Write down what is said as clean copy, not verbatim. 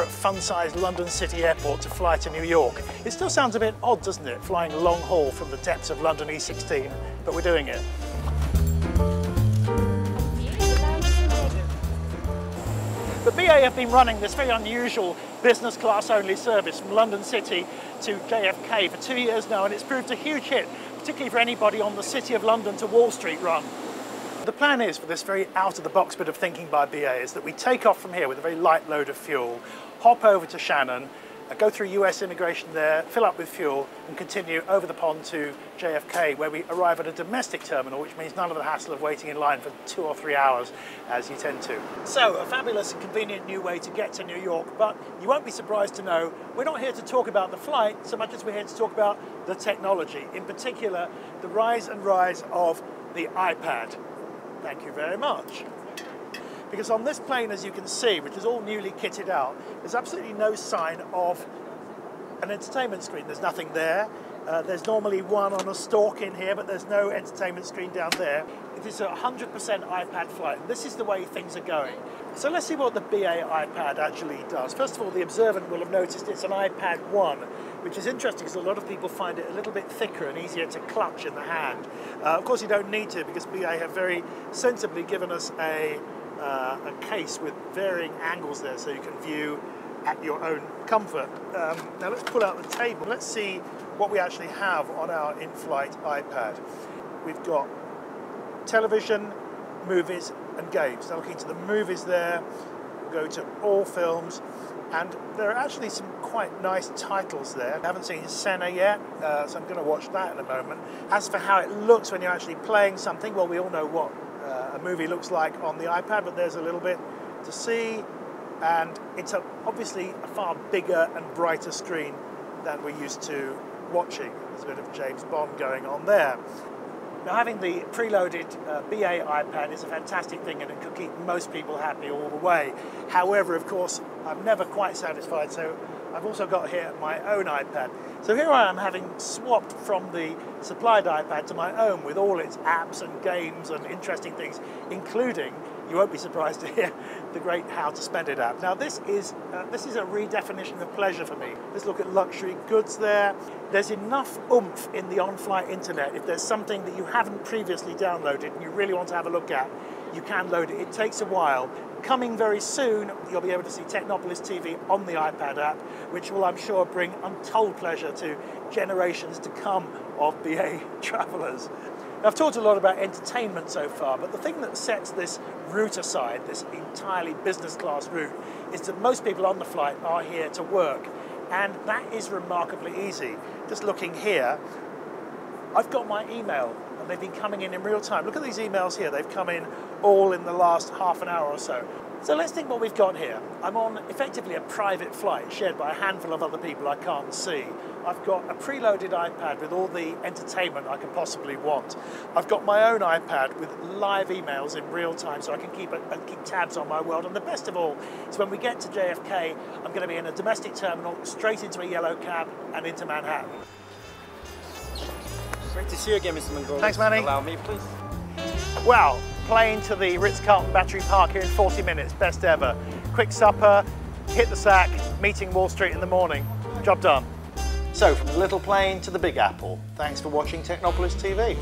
fun-sized London City Airport to fly to New York. It still sounds a bit odd, doesn't it, flying long haul from the depths of London E16, but we're doing it. But BA have been running this very unusual business class only service from London City to JFK for 2 years now, and it's proved a huge hit, particularly for anybody on the City of London to Wall Street run. The plan is, for this very out-of-the-box bit of thinking by BA, is that we take off from here with a very light load of fuel, hop over to Shannon, go through US immigration there, fill up with fuel, and continue over the pond to JFK, where we arrive at a domestic terminal, which means none of the hassle of waiting in line for 2 or 3 hours, as you tend to. So, a fabulous and convenient new way to get to New York, but you won't be surprised to know we're not here to talk about the flight so much as we're here to talk about the technology, in particular, the rise of the iPad. Thank you very much. Because on this plane, as you can see, which is all newly kitted out, there's absolutely no sign of an entertainment screen. There's nothing there. There's normally one on a stalk in here, but there's no entertainment screen down there. It is a 100% iPad flight. This is the way things are going. So let's see what the BA iPad actually does. First of all, the observant will have noticed it's an iPad 1, which is interesting because a lot of people find it a little bit thicker and easier to clutch in the hand. Of course, you don't need to, because BA have very sensibly given us a case with varying angles there, so you can view at your own comfort. Now let's pull out the table. Let's see what we actually have on our in-flight iPad. We've got television, movies and games. Now looking to the movies there, we'll go to all films, and there are actually some quite nice titles there. I haven't seen Senna yet, so I'm going to watch that in a moment. As for how it looks when you're actually playing something, well, we all know what a movie looks like on the iPad, but there's a little bit to see, and it's obviously a far bigger and brighter screen than we're used to watching. There's a bit of James Bond going on there. Now, having the preloaded BA iPad is a fantastic thing, and it could keep most people happy all the way. However, of course, I'm never quite satisfied, so I've also got here my own iPad. So here I am, having swapped from the supplied iPad to my own with all its apps and games and interesting things, including, you won't be surprised to hear, the great How to Spend It app. Now this is a redefinition of pleasure for me. Let's look at luxury goods there. There's enough oomph in the on-flight internet. If there's something that you haven't previously downloaded and you really want to have a look at, you can load it. It takes a while. Coming very soon, you'll be able to see Technopolis TV on the iPad app, which will, I'm sure, bring untold pleasure to generations to come of BA travellers. Now, I've talked a lot about entertainment so far, but the thing that sets this route aside, this entirely business class route, is that most people on the flight are here to work. And that is remarkably easy. Just looking here, I've got my email, and they've been coming in real time. Look at these emails here. They've come in all in the last half an hour or so. So let's think what we've got here. I'm on effectively a private flight shared by a handful of other people I can't see. I've got a preloaded iPad with all the entertainment I could possibly want. I've got my own iPad with live emails in real time, so I can keep tabs on my world. And the best of all is when we get to JFK, I'm going to be in a domestic terminal, straight into a yellow cab and into Manhattan. Great to see you again, Mr. Mongolia. Thanks, Manny. Allow me, please. Well, plane to the Ritz-Carlton Battery Park here in 40 minutes, best ever. Quick supper, hit the sack, meeting Wall Street in the morning. Job done. So, from the little plane to the Big Apple. Thanks for watching Technopolis TV.